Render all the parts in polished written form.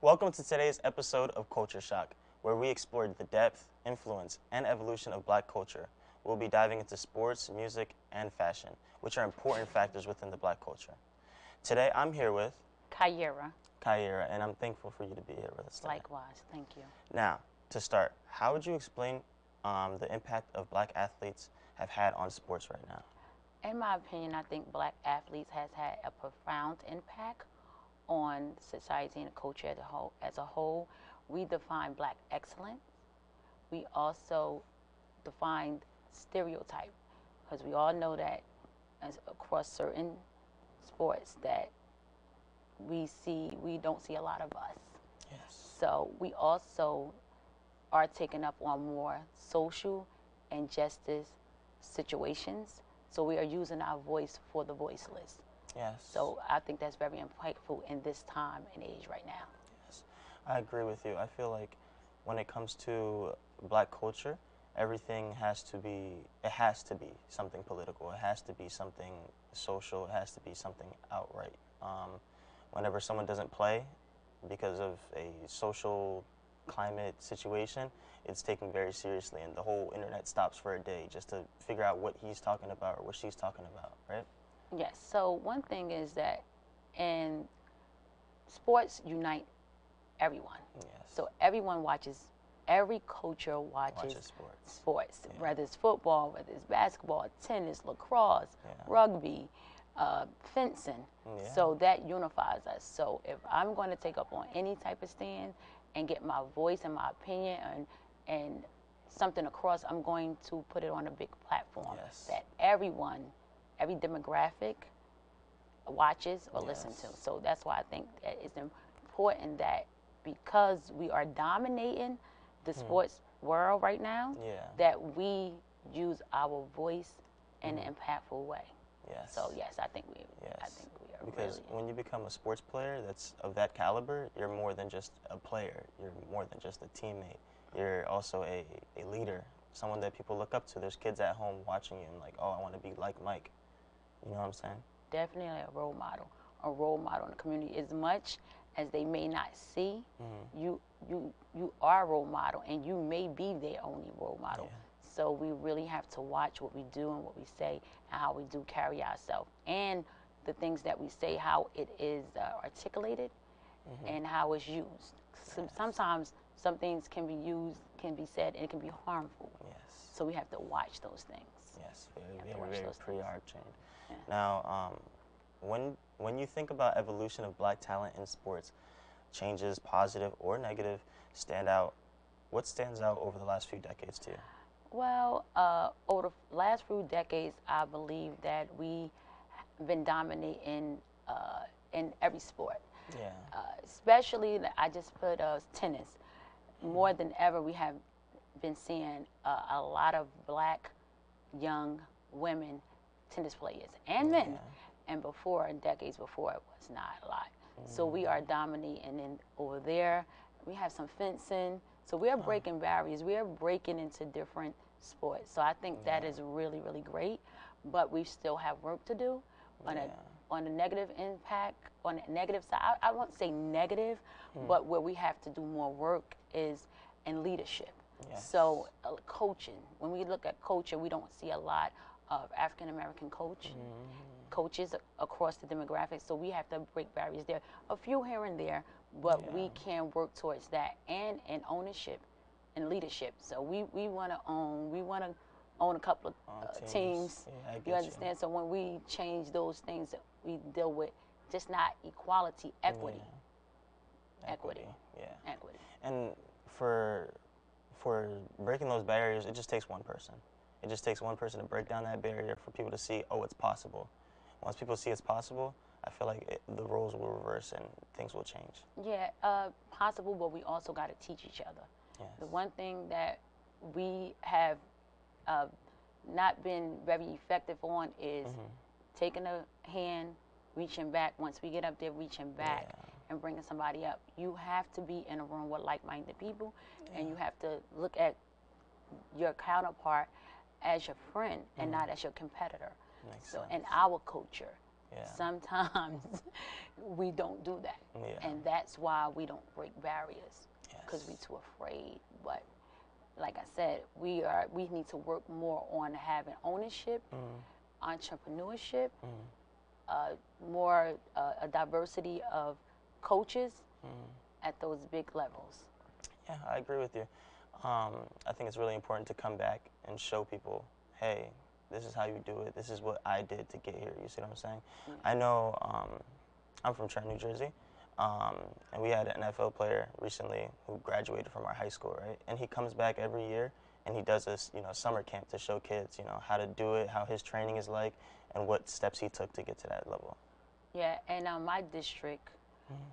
Welcome to today's episode of Culture Shock, where we explore the depth, influence, and evolution of black culture. We'll be diving into sports, music, and fashion, which are important factors within the black culture. Today, I'm here with Kyra. Kyra, and I'm thankful for you to be here with us today. Likewise, thank you. Now, to start, how would you explain the impact of black athletes have had on sports right now? In my opinion, I think black athletes has had a profound impact on society and culture as a whole. We define black excellence. We also define stereotype, because we all know that across certain sports that we don't see a lot of us. Yes. So we also are taking up on more social and justice situations. So we are using our voice for the voiceless. Yes. So I think that's very impactful in this time and age right now. Yes, I agree with you. I feel like when it comes to black culture, everything has to be something political. It has to be something social. It has to be something outright. Whenever someone doesn't play because of a social climate situation, it's taken very seriously, and the whole internet stops for a day just to figure out what he's talking about or what she's talking about, right? Yes. So one thing is that in sports unite everyone. Yes. So everyone watches. Every culture watches sports. Yeah. Whether it's football, whether it's basketball, tennis, lacrosse, Yeah. rugby, fencing. Yeah. So that unifies us. So if I'm going to take up on any type of stand and get my voice and my opinion and something across, I'm going to put it on a big platform Yes. that everyone, every demographic watches or listens to. So that's why I think that it's important that because we are dominating the sports world right now, that we use our voice in an impactful way. Yes. So yes, I think we are because really, when you become a sports player that's of that caliber, you're more than just a player. You're more than just a teammate. You're also a leader, someone that people look up to. There's kids at home watching you and like, oh, I want to be like Mike. You know what I'm saying? definitely a role model in the community. As much as they may not see, you are a role model, and you may be their only role model. Yeah. So we really have to watch what we do and what we say and how we do carry ourselves, and the things that we say, how it is articulated and how it's used. Sometimes some things can be said, and it can be harmful. Yes. So we have to watch those things. Yes, to watch very those pre-arching. Yeah. Now, when you think about evolution of black talent in sports, changes, positive or negative, what stands out over the last few decades to you? Well, over the last few decades, I believe that we have been dominating in every sport. Yeah. Especially, I just put tennis. More than ever, we have been seeing a lot of black young women tennis players and men. And before, in decades before, it was not a lot. So we are dominating over there. We have some fencing. So we are breaking barriers. We are breaking into different sports. So I think that is really, really great. But we still have work to do on a negative impact, on the negative side. I won't say negative, but where we have to do more work is in leadership. Yes. So coaching. When we look at coaching, we don't see a lot of African American coaches across the demographics. So we have to break barriers there. A few here and there, but we can work towards that, and ownership and leadership. So we want to own. We want to own a couple of teams. Yeah, I get you understand? So when we change those things that we deal with, just not equality, equity. Equity. Yeah. Equity. And for breaking those barriers, it just takes one person. It just takes one person to break down that barrier for people to see, oh, it's possible. Once people see it's possible, I feel like the roles will reverse and things will change. Yeah, possible, but we also got to teach each other. Yes. The one thing that we have not been very effective on is taking a hand, reaching back. Once we get up there, reaching back and bringing somebody up. You have to be in a room with like-minded people, and you have to look at your counterpart as your friend and not as your competitor. Makes So sense. in our culture, Yeah. Sometimes we don't do that. Yeah. And that's why we don't break barriers, because Yes. we're too afraid. But like I said, we need to work more on having ownership, entrepreneurship, more a diversity of coaches at those big levels. Yeah, I agree with you. I think it's really important to come back and show people, hey, this is how you do it. This is what I did to get here. You see what I'm saying? I know I'm from Trenton, New Jersey, and we had an NFL player recently who graduated from our high school, right? And he comes back every year and he does this, summer camp to show kids, how to do it, how his training is like, and what steps he took to get to that level. Yeah, and my district,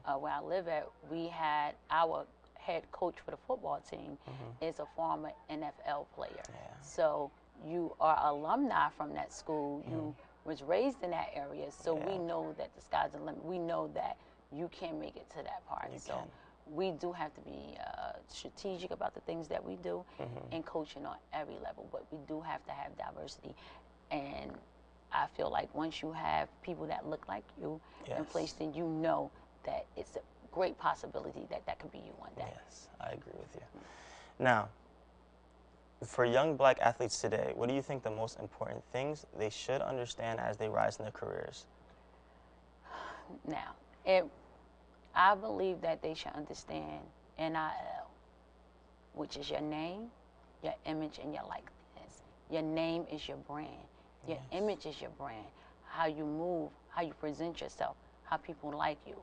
where I live at, we had our head coach for the football team is a former NFL player. Yeah. So you are alumni from that school. You was raised in that area, so we know that the sky's the limit. We know that you can make it to that part. You so can. we do have to be strategic about the things that we do and coaching on every level, but we do have to have diversity. And I feel like once you have people that look like you in place, then you know that it's a great possibility that that could be you one day. Yes, I agree with you. Now, for young black athletes today, what do you think the most important things they should understand as they rise in their careers? Now, I believe that they should understand NIL, which is your name, your image, and your likeness. Your name is your brand. Your image is your brand. How you move, how you present yourself, how people like you.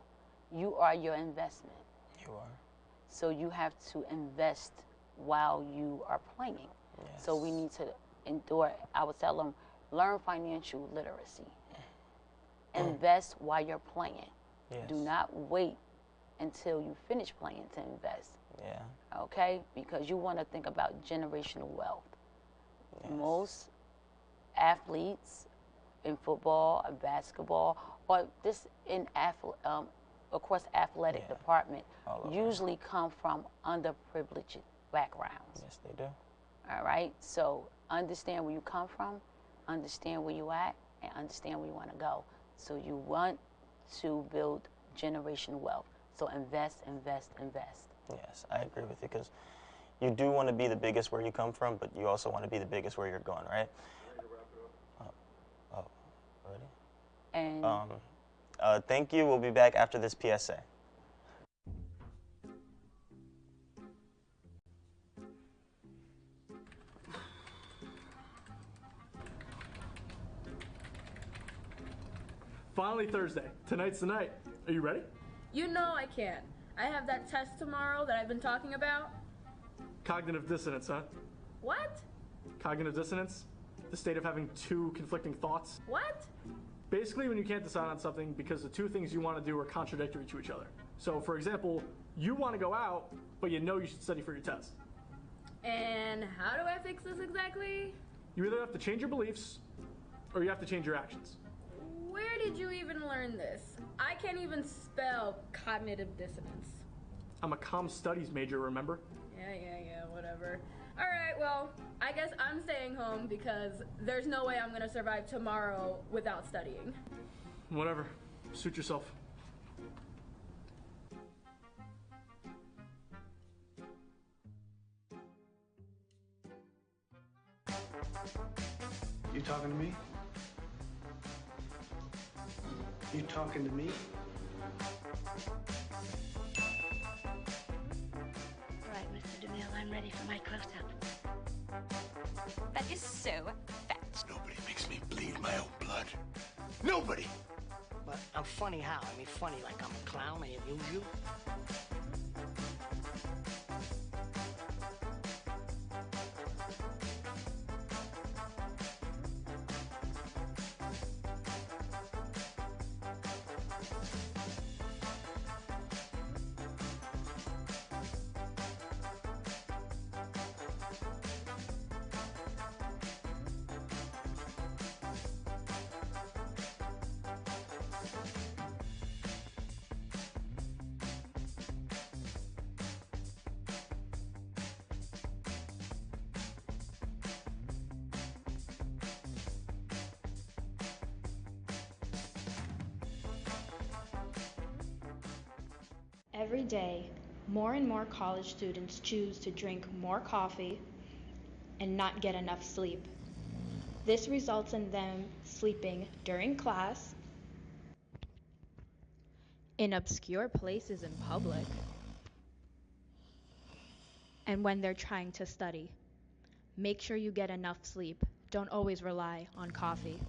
You are your investment. You are. So you have to invest while you are playing. Yes. So we need to endure. I would tell them, learn financial literacy. Invest while you're playing. Yes. Do not wait until you finish playing to invest. Yeah. Okay? Because you want to think about generational wealth. Yes. Most athletes in football, or basketball, or just in across athletic department usually come from underprivileged backgrounds. Yes, they do. All right? So understand where you come from, understand where you at, and understand where you want to go. So you want to build generational wealth. So invest, invest, invest. Yes, I agree with you, because you do want to be the biggest where you come from, but you also want to be the biggest where you're going, right? Already? And thank you. We'll be back after this PSA. Finally Thursday. Tonight's the night. Are you ready? You know I can. I have that test tomorrow that I've been talking about. Cognitive dissonance, huh? What? Cognitive dissonance? The state of having two conflicting thoughts. What? Basically, when you can't decide on something because the two things you want to do are contradictory to each other. So, for example, you want to go out, but you know you should study for your test. And how do I fix this exactly? You either have to change your beliefs, or you have to change your actions. Where did you even learn this? I can't even spell cognitive dissonance. I'm a comm studies major, remember? Yeah, whatever. Alright, well, I guess I'm staying home because there's no way I'm gonna survive tomorrow without studying. Whatever. Suit yourself. You talking to me? You talking to me? All right, Mr. DeMille, I'm ready for my close-up. That is so fat. Nobody makes me bleed my own blood. Nobody! But I'm funny how? I mean, funny like I'm a clown, I amuse you? Every day, more and more college students choose to drink more coffee and not get enough sleep. This results in them sleeping during class, in obscure places in public, and when they're trying to study. Make sure you get enough sleep. Don't always rely on coffee.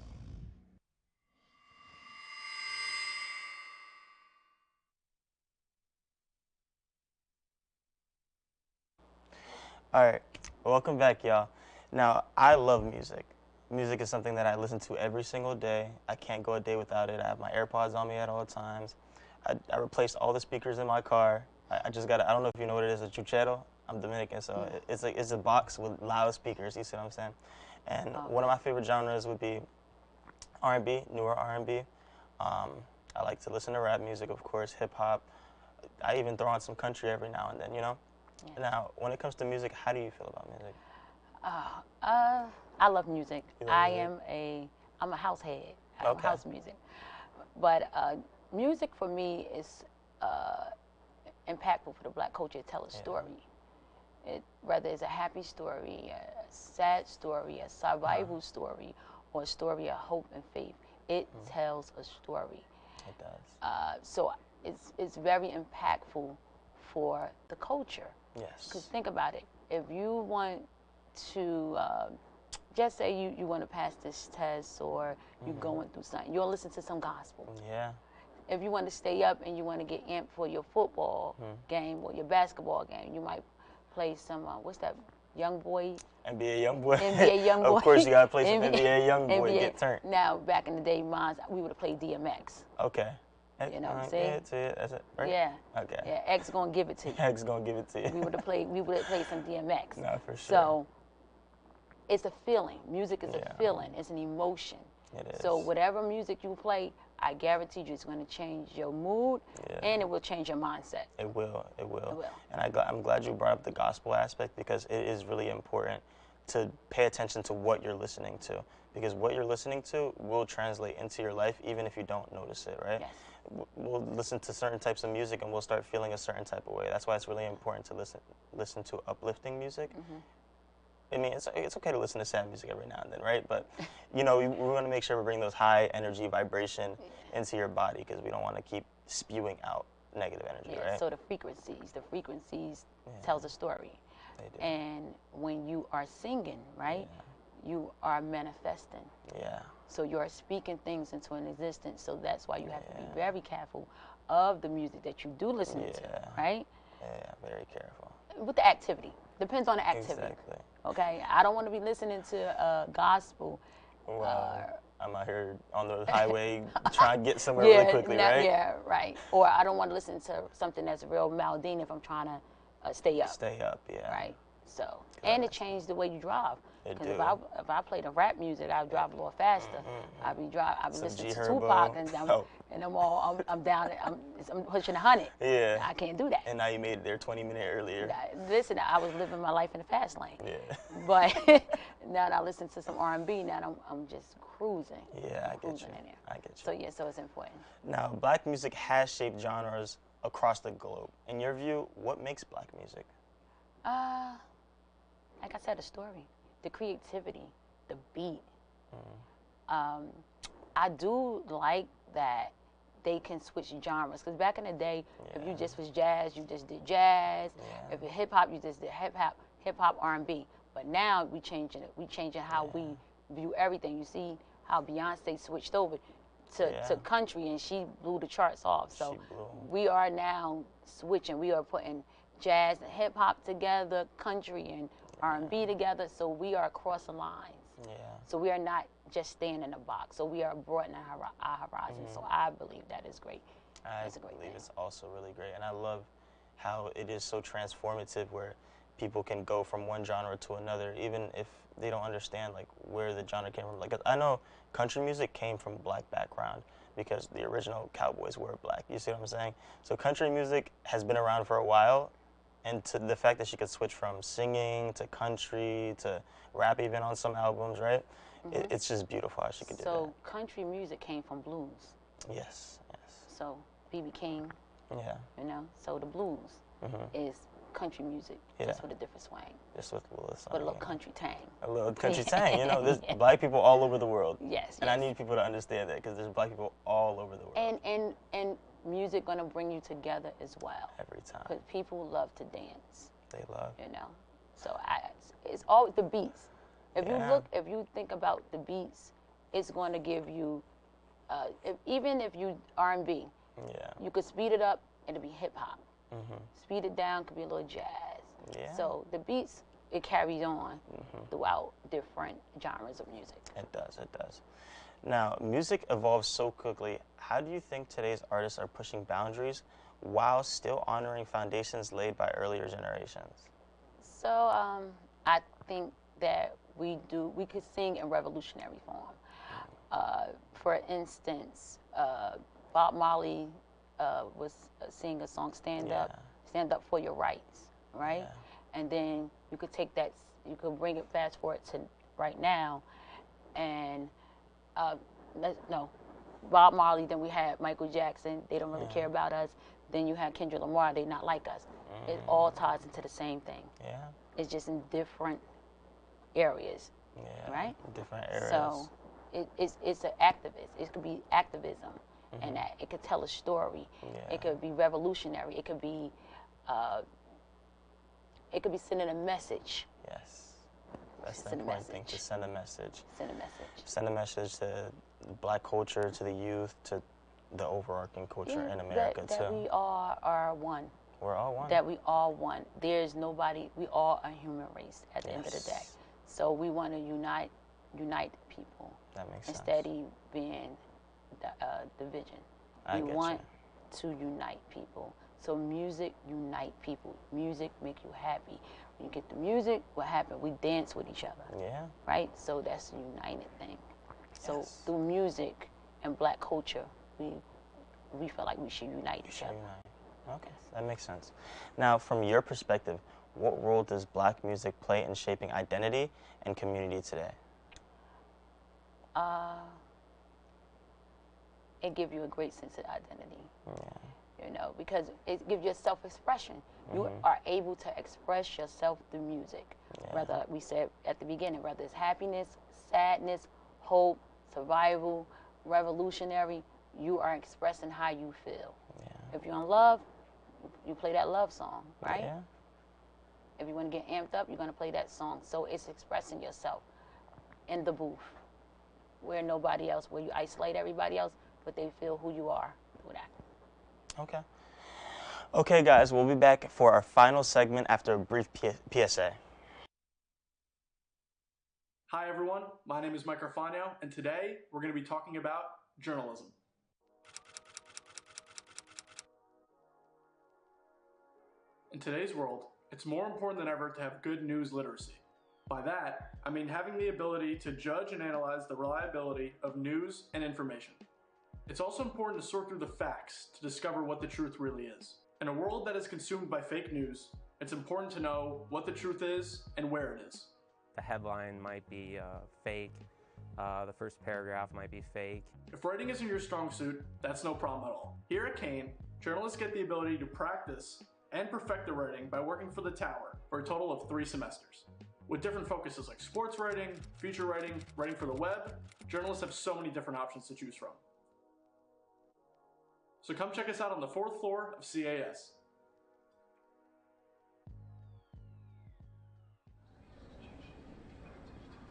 All right, welcome back, y'all. Now, I love music. Music is something that I listen to every single day. I can't go a day without it. I have my AirPods on me at all times. I replaced all the speakers in my car. I just got, I don't know if you know what it is, a chuchero. I'm Dominican, so it's a box with loud speakers, you see what I'm saying? And one of my favorite genres would be R&B, newer R&B. I like to listen to rap music, of course, hip hop. I even throw on some country every now and then, you know? Yeah. Now, when it comes to music, how do you feel about music? I love music. I'm a house head. I love house music. But music for me is impactful for the black culture. It tells a story. Whether it's a happy story, a sad story, a survival story, or a story of hope and faith, it tells a story. It does. So it's very impactful for the culture. Yes. Because think about it. If you want to, just say you want to pass this test or you're going through something, you'll listen to some gospel. Yeah. If you want to stay up and you want to get amped for your football game or your basketball game, you might play some, what's that, Young Boy? NBA Young Boy. NBA Young Boy. Of course, you got to play some NBA Young Boy, get turned. Now, back in the day, we would have played DMX. Okay. You know what I'm saying? Yeah, that's it, right? Yeah. Okay. Yeah, X gonna give it to you. X gonna give it to you. We would have played some DMX. No, for sure. So it's a feeling. Music is a feeling. It's an emotion. It is. So whatever music you play, I guarantee you it's going to change your mood and it will change your mindset. It will. It will. It will. And I'm glad you brought up the gospel aspect because it is really important to pay attention to what you're listening to because what you're listening to will translate into your life even if you don't notice it, right? Yes. We'll listen to certain types of music and we'll start feeling a certain type of way. That's why it's really important to listen to uplifting music. I mean, it's okay to listen to sad music every now and then, right? But, you know, we want to make sure we bring those high energy vibration into your body because we don't want to keep spewing out negative energy, right? So the frequencies tells a story. They do. And when you are singing, right, you are manifesting. Yeah. So you are speaking things into an existence. So that's why you have to be very careful of the music that you do listen to, right? Yeah, very careful. With the activity. Depends on the activity. Exactly. Okay? I don't want to be listening to gospel. Well, I'm out here on the highway trying to get somewhere really quickly, right? Yeah, right. Or I don't want to listen to something that's real Maldine if I'm trying to stay up. Stay up, yeah. Right. So, and it changed the way you drive. Because if I play the rap music, I'll drive a little faster. I'll be listening to Tupac, and I'm down. I'm pushing 100. Yeah. I can't do that. And now you made it there 20 minutes earlier. Listen, I was living my life in the fast lane. Yeah. But now that I listen to some R&B, now I'm just cruising. Yeah, I get you. I get you. So it's important. Now, black music has shaped genres across the globe. In your view, what makes black music? Like I said, the story, the creativity, the beat. I do like that they can switch genres. Because back in the day, if you just was jazz, you just did jazz. If it's hip hop, you just did hip hop R&B. But now we changing it. We changing how we view everything. You see how Beyonce switched over to country and she blew the charts off. So we are now switching. We are putting jazz and hip hop together, country and R&B together. So we are crossing lines. Yeah. So we are not just staying in a box. So we are broadening our horizon. So I believe that is great. I believe it's also really great. And I love how it is so transformative where people can go from one genre to another, even if they don't understand like where the genre came from. Like I know country music came from black background because the original cowboys were black. You see what I'm saying? So country music has been around for a while, and to the fact that she could switch from singing to country to rap even on some albums, right? It's just beautiful how she could do that. So country music came from blues. Yes, yes. So B.B. King, Yeah. You know, so the blues is country music, just with a different swing. Just with a little song. But a little country tang. A little country tang. You know, there's black people all over the world. Yes. And I need people to understand that, because there's black people all over the world. And music gonna bring you together as well. Every time. Because people love to dance. They love. You know, so it's always the beats. If you think about the beats, it's going to give you, even if you R&B, you could speed it up and it'll be hip hop. Speed it down, could be a little jazz. Yeah. So the beats, it carries on throughout different genres of music. It does, it does. Now, music evolves so quickly. How do you think today's artists are pushing boundaries while still honoring foundations laid by earlier generations? So I think that we could sing in revolutionary form. For instance, Bob Marley was singing a song, Stand Up for Your Rights, right? And then you could take that, you could bring it fast forward to right now, and Bob Marley, then we had Michael Jackson, they don't really care about us. Then you had Kendrick Lamar, they not like us. It all ties into the same thing. Yeah. It's just in different areas, right? Different areas. So it's an activist. It could be activism, and that it could tell a story. It could be revolutionary. It could be sending a message. Yes. That's the important thing, to send a message. Send a message. Send a message to black culture, to the youth, to the overarching culture in America, too. That we all are one. We're all one. That we all one. There's nobody, we all a human race at the end of the day. So we want to unite people. That makes sense. Instead of being division. We want to unite people. So music unite people. Music make you happy. When you get the music, what happens? We dance with each other. Yeah. Right? So that's a united thing. So through music and black culture, we feel like we should unite each other. Okay, that makes sense. Now, from your perspective, what role does black music play in shaping identity and community today? It gives you a great sense of identity. You know, because it gives you a self-expression. You are able to express yourself through music. Whether we said at the beginning, whether it's happiness, sadness, hope, survival, revolutionary, you are expressing how you feel. If you're in love, you play that love song, right? If you want to get amped up, you're going to play that song. So it's expressing yourself in the booth, where nobody else, where you isolate everybody else, but they feel who you are through that. Okay. Okay, guys, we'll be back for our final segment after a brief PSA. Hi, everyone. My name is Mike Arfano, and today we're going to be talking about journalism. In today's world, it's more important than ever to have good news literacy. By that, I mean having the ability to judge and analyze the reliability of news and information. It's also important to sort through the facts to discover what the truth really is. In a world that is consumed by fake news, it's important to know what the truth is and where it is. The headline might be fake, the first paragraph might be fake. If writing isn't your strong suit, that's no problem at all. Here at Kane, journalists get the ability to practice and perfect their writing by working for the Tower for a total of 3 semesters. With different focuses like sports writing, feature writing, writing for the web, journalists have so many different options to choose from. So come check us out on the 4th floor of CAS.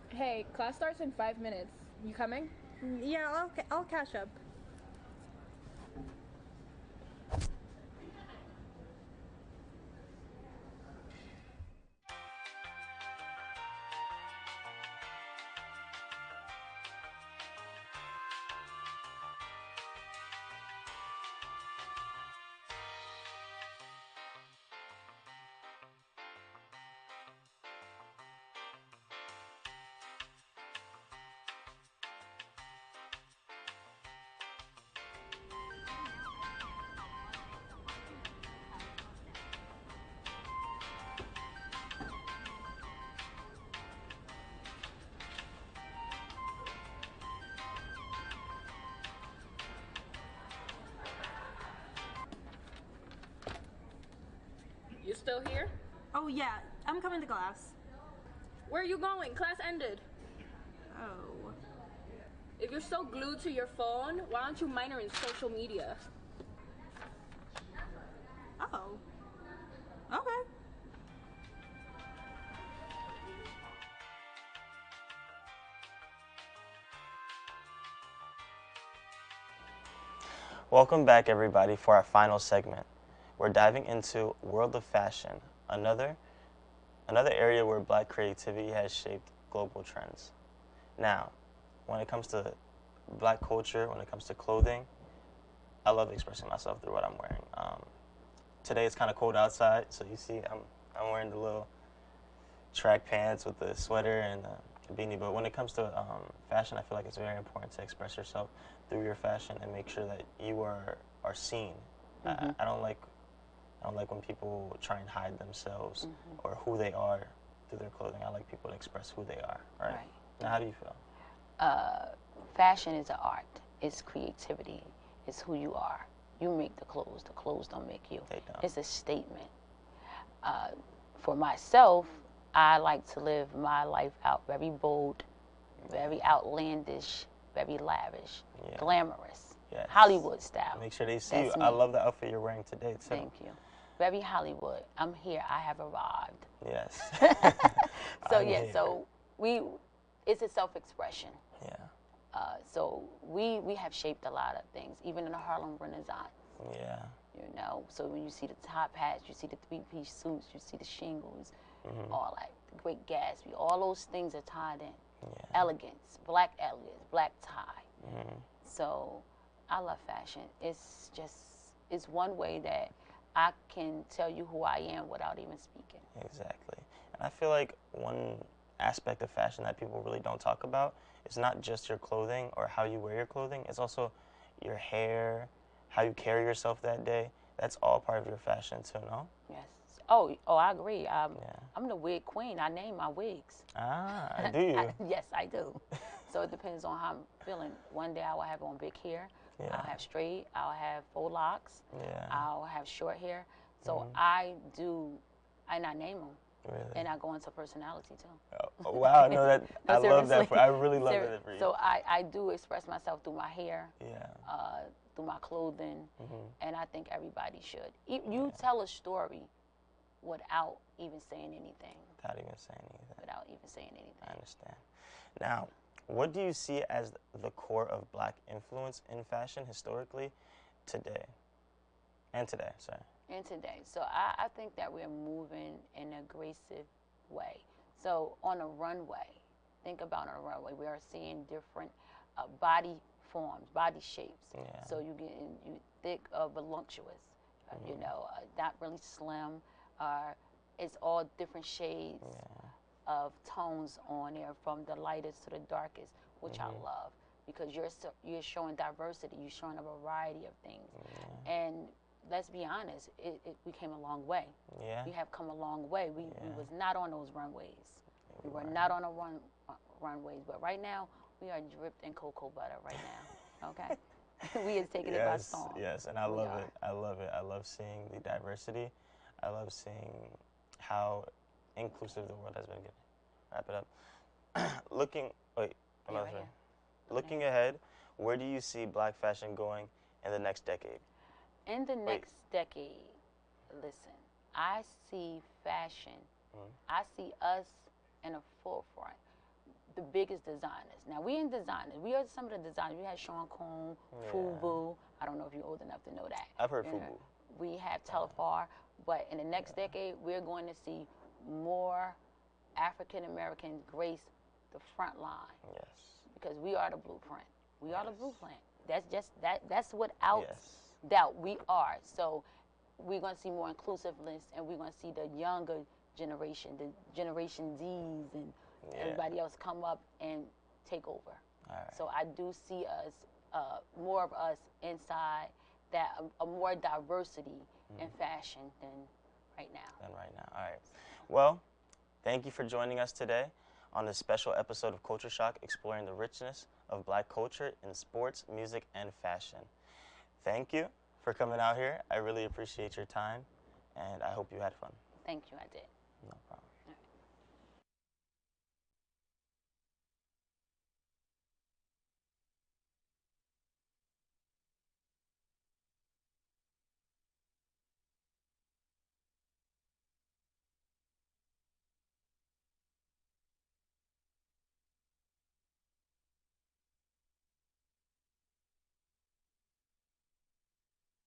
Hey, class starts in 5 minutes. You coming? Yeah, I'll catch up. still here? Oh, yeah. I'm coming to class. Where are you going? Class ended. Oh. If you're so glued to your phone, why don't you minor in social media? Oh. Okay. Welcome back, everybody, for our final segment. We're diving into World of Fashion, another area where Black creativity has shaped global trends. Now, when it comes to Black culture, when it comes to clothing, I love expressing myself through what I'm wearing. Today it's kind of cold outside, so you see I'm wearing the little track pants with the sweater and the beanie. But when it comes to fashion, I feel like it's very important to express yourself through your fashion and make sure that you are seen. Mm-hmm. I don't like when people try and hide themselves or who they are through their clothing. I like people to express who they are. Right. Now, how do you feel? Fashion is an art. It's creativity. It's who you are. You make the clothes don't make you. They don't. It's a statement. For myself, I like to live my life out very bold, very outlandish, very lavish, glamorous, Hollywood style. Make sure they see That's you. me. I love the outfit you're wearing today, too. Thank you. Very Hollywood. I'm here. I have arrived. Yes. So I'm here. so it's a self-expression. Yeah. So we have shaped a lot of things, even in the Harlem Renaissance. Yeah. You know, so when you see the top hats, you see the three-piece suits, you see the shingles, all that, the Great Gatsby, all those things are tied in. Yeah. Elegance, black tie. So I love fashion. It's one way that I can tell you who I am without even speaking. Exactly. And I feel like one aspect of fashion that people really don't talk about is not just your clothing or how you wear your clothing, it's also your hair, how you carry yourself that day. That's all part of your fashion too, no? Yes. Oh, I agree. I'm the wig queen. I name my wigs. Ah, do you? Yes, I do. So it depends on how I'm feeling. One day I will have on big hair. Yeah. I'll have straight. I'll have faux locks. Yeah. I'll have short hair. So I name them. Really? And I go into personality too. Oh, wow, no, that No, I love that. seriously. I really love that for you. So I do express myself through my hair. Yeah. Through my clothing, and I think everybody should. You tell a story without even saying anything. Without even saying anything. Without even saying anything. I understand. Now, what do you see as the core of Black influence in fashion historically today? And today, sorry. And today. So I think that we're moving in an aggressive way. So on a runway, think about a runway. We are seeing different body forms, body shapes. Yeah. So you thick, voluptuous, you know, not really slim. It's all different shades of tones on there, from the lightest to the darkest, which I love, because you're showing diversity. You're showing a variety of things. And let's be honest, we came a long way. Yeah. We have come a long way. We was not on those runways. We were not on runways, but right now, we are dripped in cocoa butter right now, okay? We is taking it by storm. Yes, and I love it. I love it. I love seeing the diversity. I love seeing how inclusive the world has been getting. Wrap it up. Looking ahead, where do you see Black fashion going in the next decade? In the next decade, listen, I see fashion. I see us in the forefront. The biggest designers. Now, we in designers. We are some of the designers. We have Sean Combs, FUBU. I don't know if you're old enough to know that. I've heard FUBU. We have Telfar. But in the next decade, we're going to see more African Americans grace the front line. Yes. Because we are the blueprint. We are the blueprint. That's without doubt we are. So we're going to see more inclusiveness, and we're going to see the younger generation, the Generation Zs and everybody else come up and take over. All right. So I do see us, more of us inside, that a more diversity in fashion than right now. All right. Well, thank you for joining us today on this special episode of Culture Shock, exploring the richness of Black culture in sports, music, and fashion. Thank you for coming out here. I really appreciate your time, and I hope you had fun. Thank you, I did. No problem.